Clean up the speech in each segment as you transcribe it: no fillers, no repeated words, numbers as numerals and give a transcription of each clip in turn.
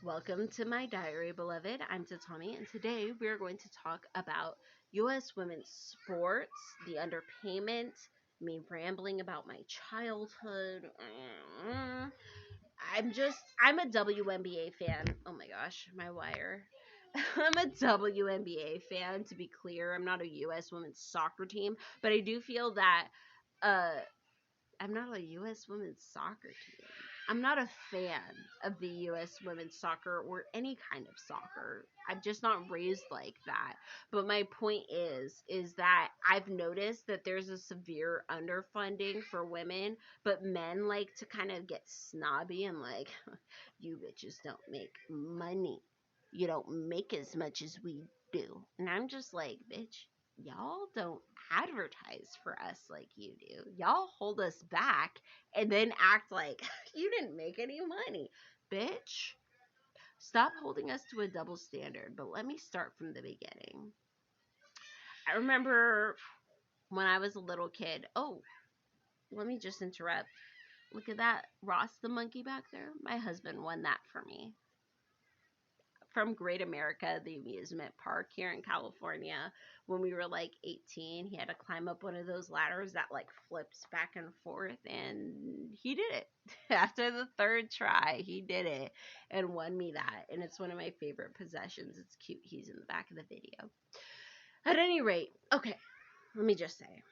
Welcome to my diary, beloved. I'm Tatami, and today we are going to talk about U.S. women's sports, the underpayment, me rambling about my childhood. I'm a WNBA fan. Oh my gosh, my wire. I'm a WNBA fan, to be clear. I'm not a U.S. women's soccer team, but I do feel that uh, I'm not a U.S. women's soccer team. I'm not a fan of the U.S. women's soccer or any kind of soccer. I'm just not raised like that. But my point is that I've noticed that there's a severe underfunding for women, but men like to kind of get snobby and like, you bitches don't make money. You don't make as much as we do. And I'm just like, bitch, y'all don't advertise for us like you do. Y'all hold us back and then act like you didn't make any money. Bitch, stop holding us to a double standard. But let me start from the beginning. I remember when I was a little kid. Oh, let me just interrupt. Look at that. Ross the monkey back there. My husband won that for me from Great America, the amusement park here in California. When we were like 18, he had to climb up one of those ladders that like flips back and forth, and he did it. After the third try, he did it and won me that. And it's one of my favorite possessions. It's cute. He's in the back of the video. At any rate, okay, let me just say,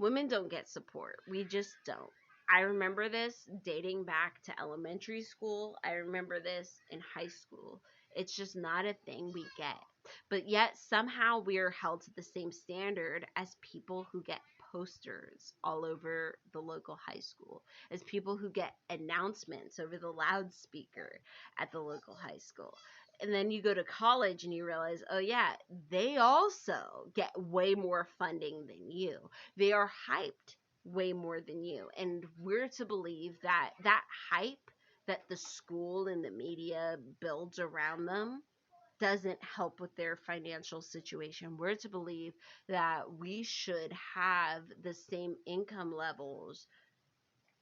women don't get support. We just don't. I remember this dating back to elementary school. I remember this in high school. It's just not a thing we get. But yet somehow we are held to the same standard as people who get posters all over the local high school, as people who get announcements over the loudspeaker at the local high school. And then you go to college and you realize, oh yeah, they also get way more funding than you. They are hyped way more than you. And we're to believe that that hype that the school and the media builds around them doesn't help with their financial situation. We're to believe that we should have the same income levels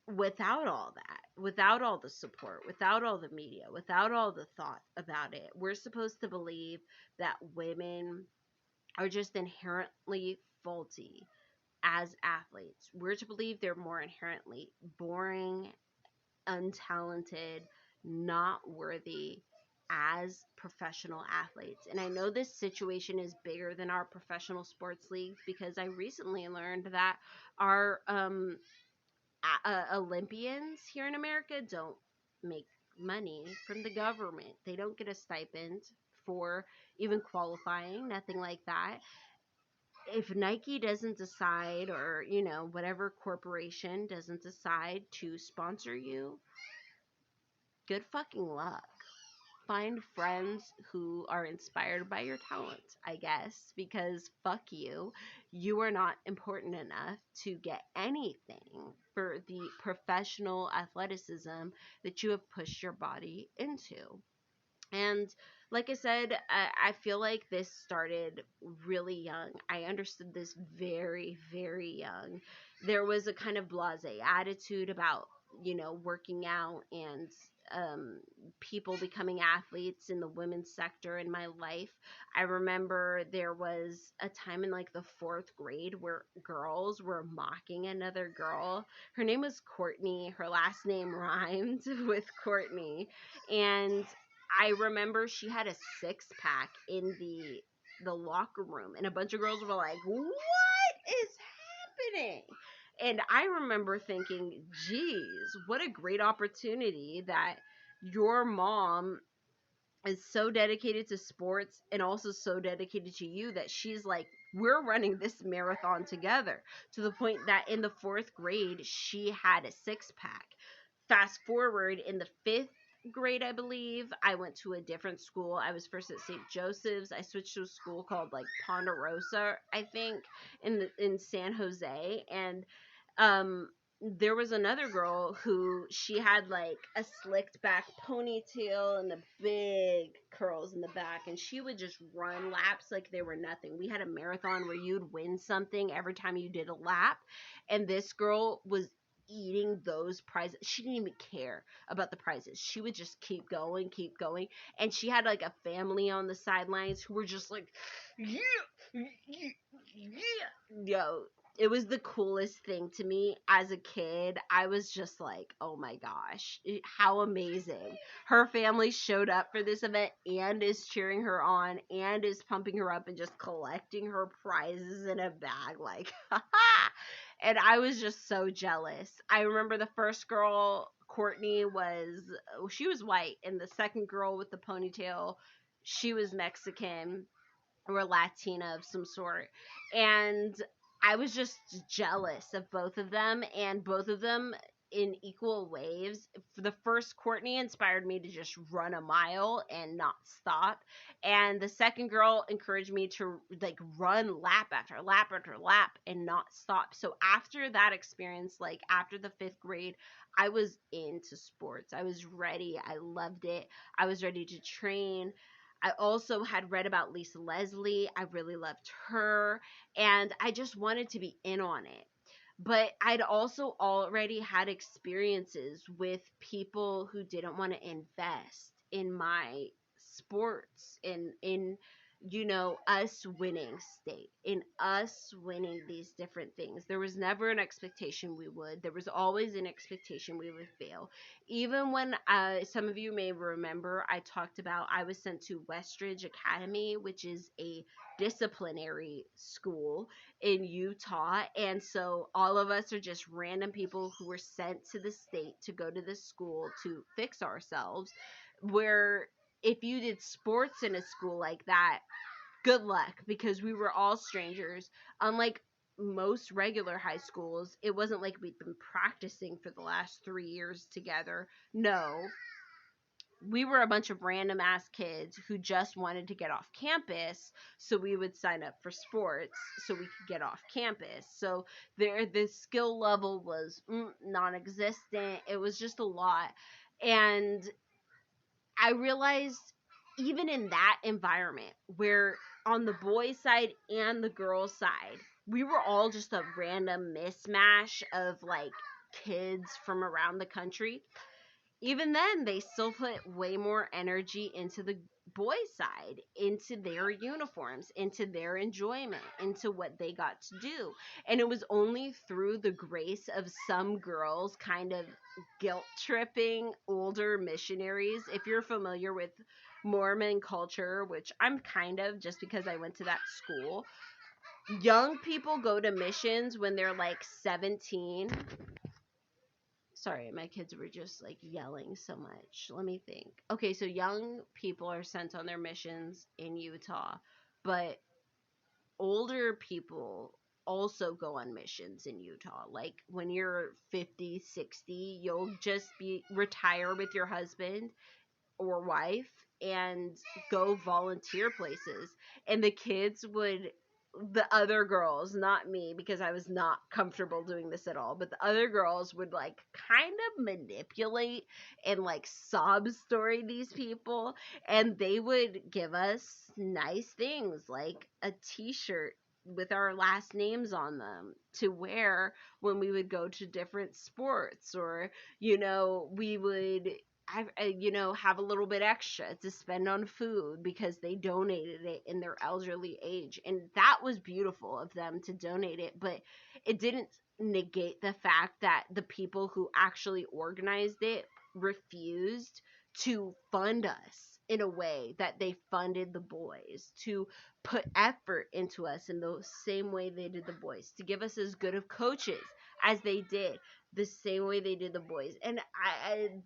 without all that, without all the support, without all the media, without all the thought about it. We're supposed to believe that women are just inherently faulty as athletes. We're to believe they're more inherently boring, untalented, not worthy as professional athletes. And I know this situation is bigger than our professional sports leagues because I recently learned that our Olympians here in America don't make money from the government. They don't get a stipend for even qualifying, nothing like that. If Nike doesn't decide, or whatever corporation doesn't decide to sponsor you, good fucking luck. Find friends who are inspired by your talent, I guess, because fuck you. You are not important enough to get anything for the professional athleticism that you have pushed your body into. And like I said, I feel like this started really young. I understood this very, very young. There was a kind of blasé attitude about, working out and people becoming athletes in the women's sector in my life. I remember there was a time in like the fourth grade where girls were mocking another girl. Her name was Courtney. Her last name rhymed with Courtney. And I remember she had a six pack in the locker room, and a bunch of girls were like, "What is happening?" And I remember thinking, "Geez, what a great opportunity that your mom is so dedicated to sports and also so dedicated to you that she's like, we're running this marathon together," to the point that in the fourth grade she had a six pack. Fast forward in the fifth grade, I believe, I went to a different school. I was first at St. Joseph's. I switched to a school called like Ponderosa, I think, in San Jose. And there was another girl who she had like a slicked back ponytail and the big curls in the back, and she would just run laps like they were nothing. We had a marathon where you'd win something every time you did a lap, and this girl was eating those prizes. She didn't even care about the prizes. She would just keep going, keep going. And she had like a family on the sidelines who were just like, yeah, yeah, yeah. Yo, it was the coolest thing to me as a kid. I was just like, oh my gosh, how amazing. Her family showed up for this event and is cheering her on and is pumping her up and just collecting her prizes in a bag. Like, and I was just so jealous. I remember the first girl, Courtney, she was white, and the second girl with the ponytail, she was Mexican or Latina of some sort. And I was just jealous of both of them, and both of them in equal waves. For the first, Courtney inspired me to just run a mile and not stop. And the second girl encouraged me to like run lap after lap after lap and not stop. So after that experience, like after the 5th grade, I was into sports. I was ready. I loved it. I was ready to train. I also had read about Lisa Leslie. I really loved her, and I just wanted to be in on it. But I'd also already had experiences with people who didn't want to invest in my sports, in us winning state, in us winning these different things. There was never an expectation we would. There was always an expectation we would fail. Even when some of you may remember, I talked about I was sent to Westridge Academy, which is a disciplinary school in Utah. And so all of us are just random people who were sent to the state to go to this school to fix ourselves. Where if you did sports in a school like that, good luck, because we were all strangers. Unlike most regular high schools, it wasn't like we'd been practicing for the last 3 years together. No, we were a bunch of random ass kids who just wanted to get off campus, so we would sign up for sports so we could get off campus. So the skill level was non-existent. It was just a lot. And I realized, even in that environment where on the boys side and the girls side, we were all just a random mismatch of like kids from around the country. Even then, they still put way more energy into the boys' side, into their uniforms, into their enjoyment, into what they got to do. And it was only through the grace of some girls kind of guilt tripping older missionaries. If you're familiar with Mormon culture, which I'm kind of, just because I went to that school, young people go to missions when they're like 17. Sorry, my kids were just like yelling so much. Let me think. Okay, so young people are sent on their missions in Utah, but older people also go on missions in Utah. Like when you're 50, 60, you'll just be retire with your husband or wife and go volunteer places. And the other girls, not me, because I was not comfortable doing this at all, but the other girls would like kind of manipulate and like sob story these people, and they would give us nice things like a t-shirt with our last names on them to wear when we would go to different sports, or we would have a little bit extra to spend on food because they donated it in their elderly age. And that was beautiful of them to donate it, but it didn't negate the fact that the people who actually organized it refused to fund us in a way that they funded the boys, to put effort into us in the same way they did the boys, to give us as good of coaches as they did, the same way they did the boys. And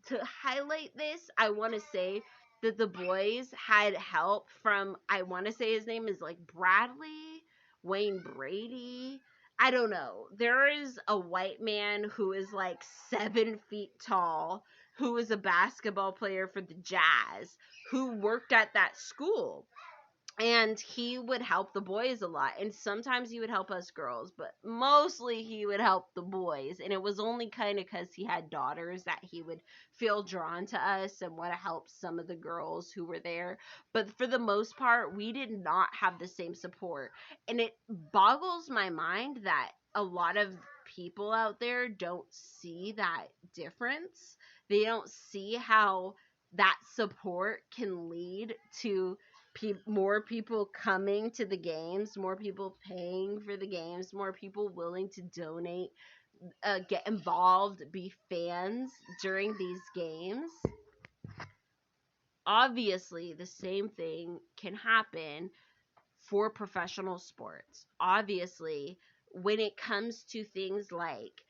to highlight this, I want to say that the boys had help from, I want to say his name is like Bradley Wayne Brady. I don't know. There is a white man who is like 7 feet tall, who is a basketball player for the Jazz, who worked at that school, and he would help the boys a lot, and sometimes he would help us girls, but mostly he would help the boys. And it was only kind of because he had daughters that he would feel drawn to us and want to help some of the girls who were there. But for the most part, we did not have the same support, and it boggles my mind that a lot of people out there don't see that difference. They don't see how that support can lead to more people coming to the games, more people paying for the games, more people willing to donate, get involved, be fans during these games. Obviously, the same thing can happen for professional sports. Obviously, when it comes to things like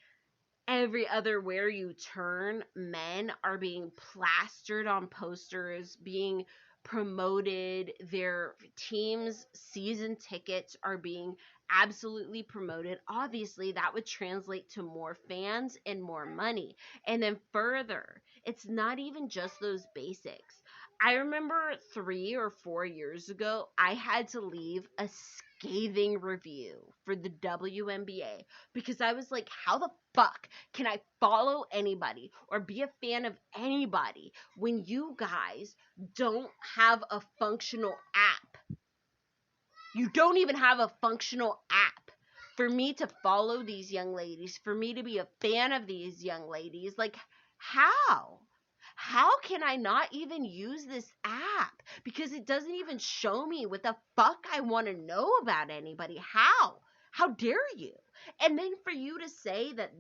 every other where you turn, men are being plastered on posters, being promoted. Their teams' season tickets are being absolutely promoted. Obviously, that would translate to more fans and more money. And then further, it's not even just those basics. I remember 3 or 4 years ago, I had to leave a scathing review for the WNBA because I was like, how the fuck can I follow anybody or be a fan of anybody when you guys don't have a functional app? You don't even have a functional app for me to follow these young ladies, for me to be a fan of these young ladies. Like, how? How can I not even use this app? Because it doesn't even show me what the fuck I want to know about anybody. How? How dare you? And then for you to say that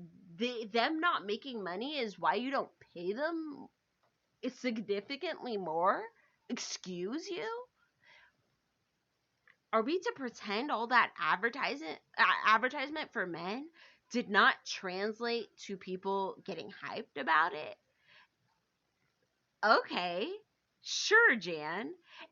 them not making money is why you don't pay them significantly more? Excuse you? Are we to pretend all that advertisement for men did not translate to people getting hyped about it? Okay, sure, Jan.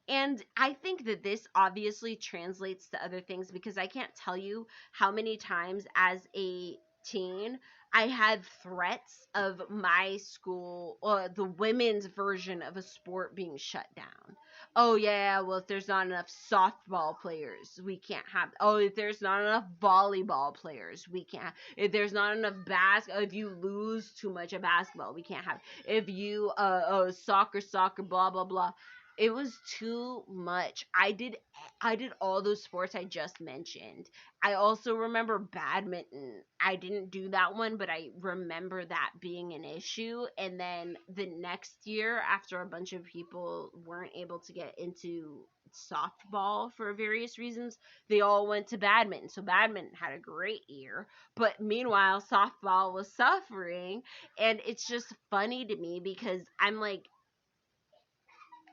And I think that this obviously translates to other things because I can't tell you how many times as a teen I had threats of my school or the women's version of a sport being shut down. Oh yeah, well if there's not enough softball players, we can't have. Oh, if there's not enough volleyball players, we can't. If there's not enough if you lose too much of basketball, we can't have. If you soccer, blah blah blah. It was too much. I did all those sports I just mentioned. I also remember badminton. I didn't do that one, but I remember that being an issue. And then the next year, after a bunch of people weren't able to get into softball for various reasons, they all went to badminton. So badminton had a great year, but meanwhile, softball was suffering. And it's just funny to me because I'm like,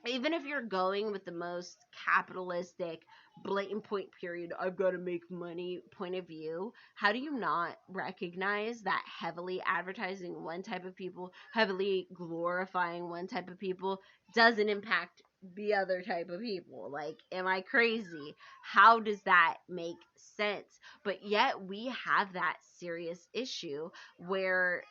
even if you're going with the most capitalistic, blatant point period, I've got to make money point of view, how do you not recognize that heavily advertising one type of people, heavily glorifying one type of people, doesn't impact the other type of people? Like, am I crazy? How does that make sense? But yet we have that serious issue where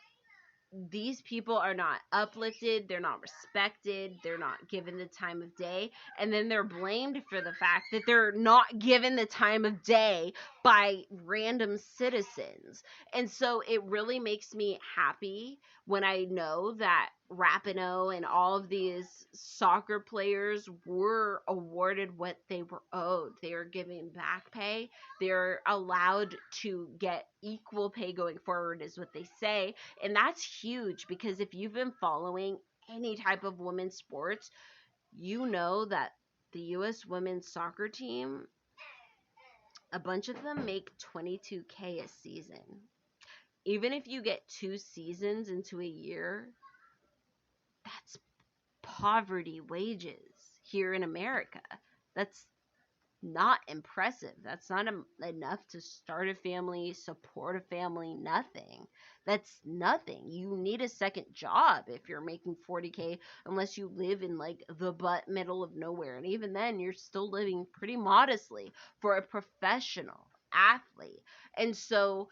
these people are not uplifted, they're not respected, they're not given the time of day, and then they're blamed for the fact that they're not given the time of day by random citizens. And so it really makes me happy when I know that Rapinoe and all of these soccer players were awarded what they were owed. They are given back pay. They're allowed to get equal pay going forward, is what they say. And that's huge because if you've been following any type of women's sports, you know that the U.S. women's soccer team, a bunch of them make $22K a season. Even if you get 2 seasons into a year, that's poverty wages here in America. That's not impressive. That's not enough to start a family, support a family, nothing. That's nothing. You need a second job if you're making 40K, unless you live in like the butt middle of nowhere. And even then, you're still living pretty modestly for a professional athlete. And so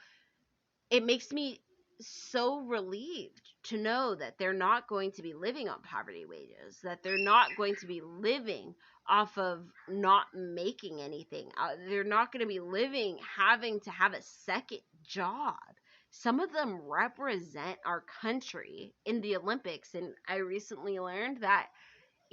it makes me so relieved to know that they're not going to be living on poverty wages, that they're not going to be living off of not making anything. They're not going to be living having to have a second job. Some of them represent our country in the Olympics, and I recently learned that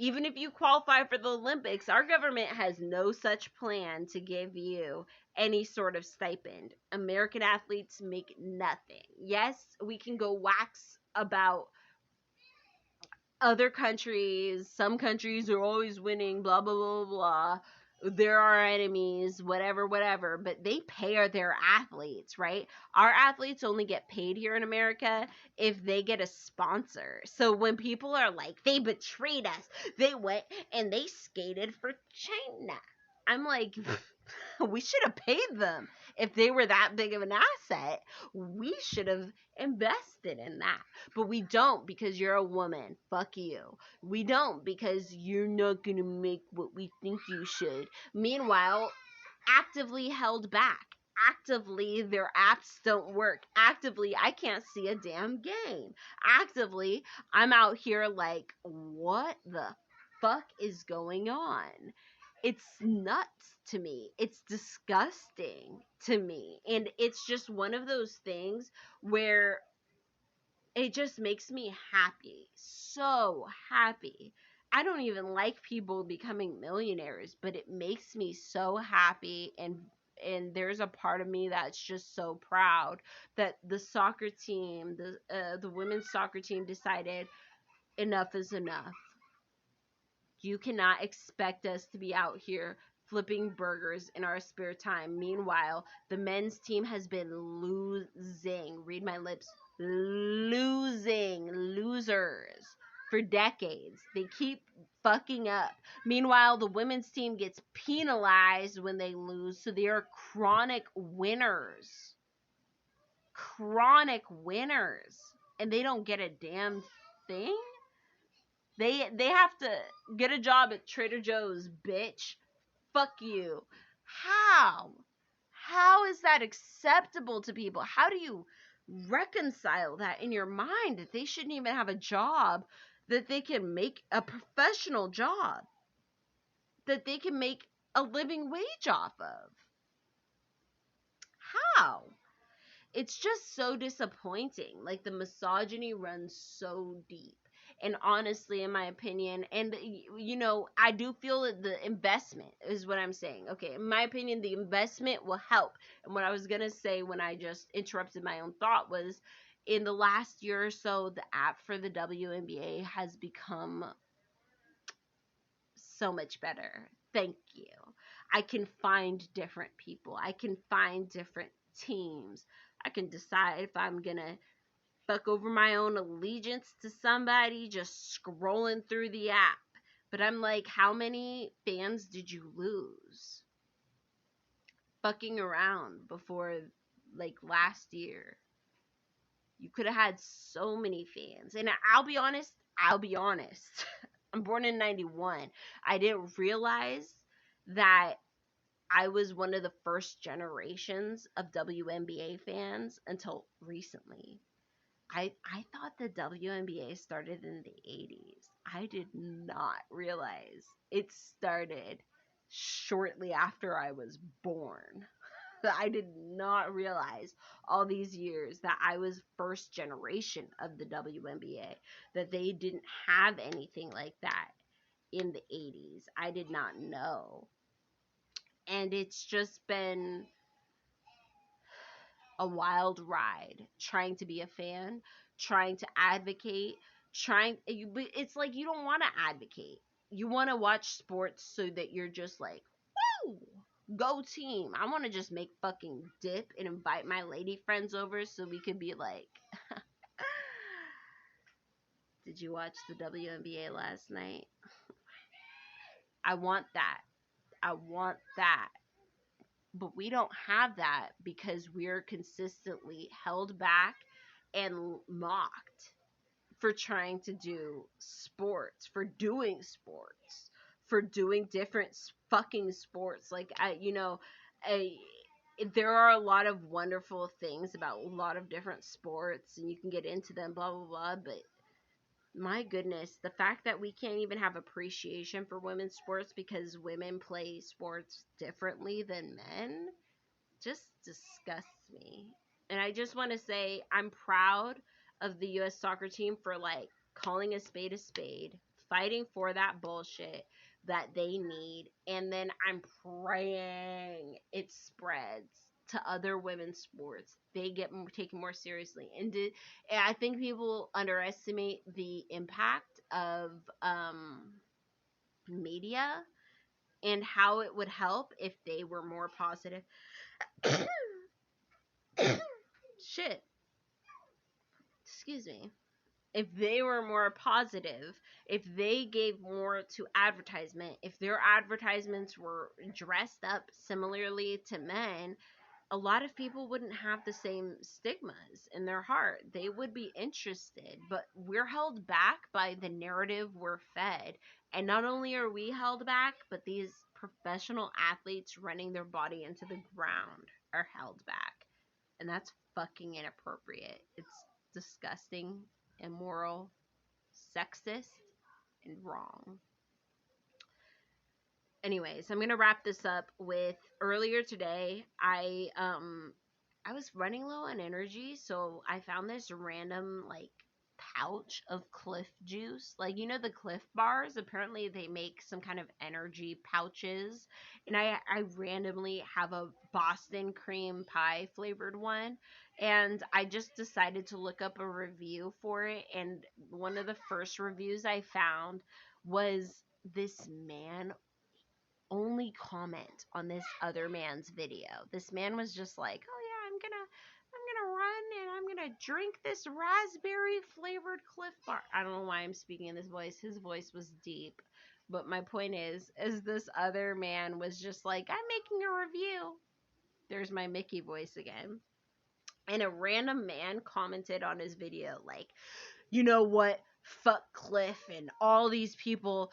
Even if you qualify for the Olympics, our government has no such plan to give you any sort of stipend. American athletes make nothing. Yes, we can go wax about other countries. Some countries are always winning, blah, blah, blah, blah. They're our enemies, whatever, whatever. But they pay their athletes, right? Our athletes only get paid here in America if they get a sponsor. So when people are like, they betrayed us, they went and they skated for China. I'm like, we should have paid them. If they were that big of an asset, we should have invested in that. But we don't, because you're a woman. Fuck you. We don't, because you're not going to make what we think you should. Meanwhile, actively held back. Actively, their apps don't work. Actively, I can't see a damn game. Actively, I'm out here like, what the fuck is going on? It's nuts to me. It's disgusting to me. And it's just one of those things where it just makes me happy. So happy. I don't even like people becoming millionaires, but it makes me so happy, and there's a part of me that's just so proud that the soccer team, the women's soccer team decided enough is enough. You cannot expect us to be out here flipping burgers in our spare time. Meanwhile, the men's team has been losing. Read my lips. Losers for decades. They keep fucking up. Meanwhile, the women's team gets penalized when they lose, so they are chronic winners. Chronic winners. And they don't get a damn thing? They have to get a job at Trader Joe's, bitch. Fuck you. How? How is that acceptable to people? How do you reconcile that in your mind that they shouldn't even have a job, that they can make a professional job, that they can make a living wage off of? How? It's just so disappointing. Like, the misogyny runs so deep. And honestly, in my opinion, and I do feel that the investment is what I'm saying. Okay, in my opinion, the investment will help. And what I was going to say when I just interrupted my own thought was, in the last year or so, the app for the WNBA has become so much better. Thank you. I can find different people. I can find different teams. I can decide if I'm going to fuck over my own allegiance to somebody just scrolling through the app. But I'm like, how many fans did you lose fucking around before, like, last year? You could have had so many fans. And I'll be honest. I'm born in 91. I didn't realize that I was one of the first generations of WNBA fans until recently. I thought the WNBA started in the 80s. I did not realize it started shortly after I was born. I did not realize all these years that I was first generation of the WNBA, that they didn't have anything like that in the 80s. I did not know. And it's just been a wild ride trying to be a fan, trying to advocate, it's like you don't want to advocate. You want to watch sports so that you're just like, woo, go team. I want to just make fucking dip and invite my lady friends over so we could be like, did you watch the WNBA last night? I want that. I want that. But we don't have that because we're consistently held back and mocked for trying to do sports, for doing sports, for doing different fucking sports. Like, there are a lot of wonderful things about a lot of different sports, and you can get into them, blah, blah, blah, but my goodness, the fact that we can't even have appreciation for women's sports because women play sports differently than men just disgusts me. And I just want to say I'm proud of the U.S. soccer team for, like, calling a spade, fighting for that bullshit that they need, and then I'm praying it spreads to other women's sports. They get taken more seriously, and I think people underestimate the impact of media and how it would help if they were more positive. Shit, excuse me. If they were more positive, if they gave more to advertisement, if their advertisements were dressed up similarly to men, a lot of people wouldn't have the same stigmas in their heart. They would be interested, but we're held back by the narrative we're fed. And not only are we held back, but these professional athletes running their body into the ground are held back. And that's fucking inappropriate. It's disgusting, immoral, sexist, and wrong. Anyways, I'm gonna wrap this up with earlier today. I was running low on energy, so I found this random like pouch of Cliff Juice. Like, you know, the Cliff bars, apparently they make some kind of energy pouches, and I randomly have a Boston cream pie flavored one, and I just decided to look up a review for it, and one of the first reviews I found was this man only comment on this other man's video. This man was just like, "Oh yeah, I'm gonna run and I'm gonna drink this raspberry flavored Cliff Bar." I don't know why I'm speaking in this voice. His voice was deep. But my point is this other man was just like, "I'm making a review." There's my Mickey voice again. And a random man commented on his video like, "You know what? Fuck Cliff and all these people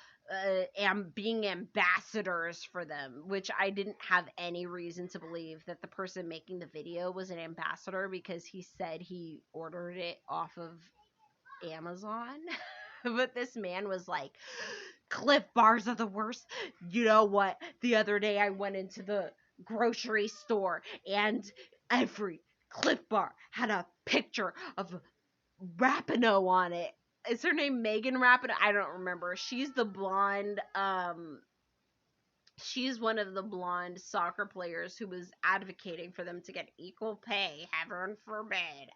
am being ambassadors for them," which I didn't have any reason to believe that the person making the video was an ambassador, because he said he ordered it off of Amazon. But this man was like, "Cliff bars are the worst. You know what? The other day I went into the grocery store and every Cliff bar had a picture of Rapinoe on it." Is her name Megan Rapinoe? I don't remember. She's the blonde, she's one of the blonde soccer players who was advocating for them to get equal pay, heaven forbid.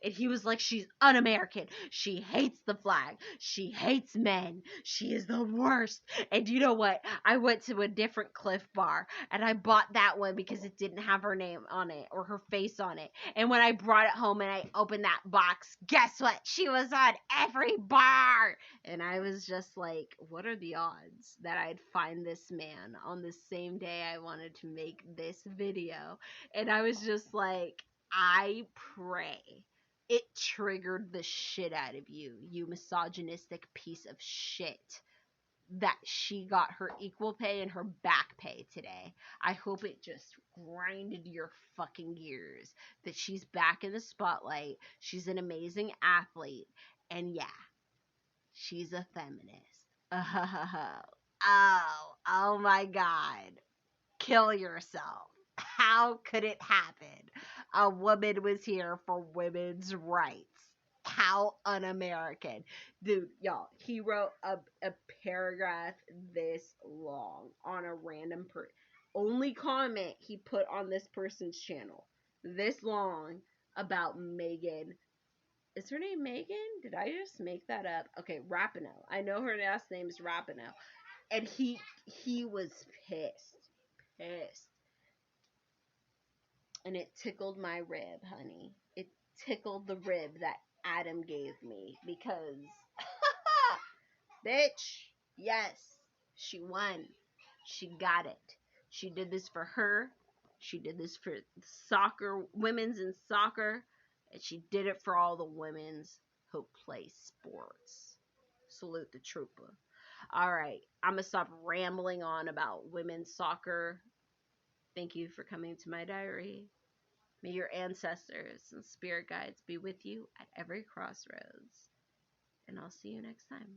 And he was like, "She's un-American. She hates the flag. She hates men. She is the worst." And you know what? I went to a different Cliff bar and I bought that one because it didn't have her name on it or her face on it. And when I brought it home and I opened that box, guess what? She was on every bar. And I was just like, what are the odds that I'd find this man on the same day I wanted to make this video? And I was just like, I pray it triggered the shit out of you, you misogynistic piece of shit, that she got her equal pay and her back pay today. I hope it just grinded your fucking gears that she's back in the spotlight. She's an amazing athlete. And yeah, she's a feminist. Oh my God. Kill yourself. How could it happen? A woman was here for women's rights. How un-American. Dude, y'all, he wrote a paragraph this long on a random only comment he put on this person's channel. This long about Megan. Is her name Megan? Did I just make that up? Okay, Rapinoe. I know her last name is Rapinoe. And he was pissed. Pissed. And it tickled my rib, honey. It tickled the rib that Adam gave me because, bitch, yes, she won. She got it. She did this for her. She did this for soccer, women's in soccer, and she did it for all the women's who play sports. Salute the trooper. All right, I'm going to stop rambling on about women's soccer. Thank you for coming to my diary. May your ancestors and spirit guides be with you at every crossroads. And I'll see you next time.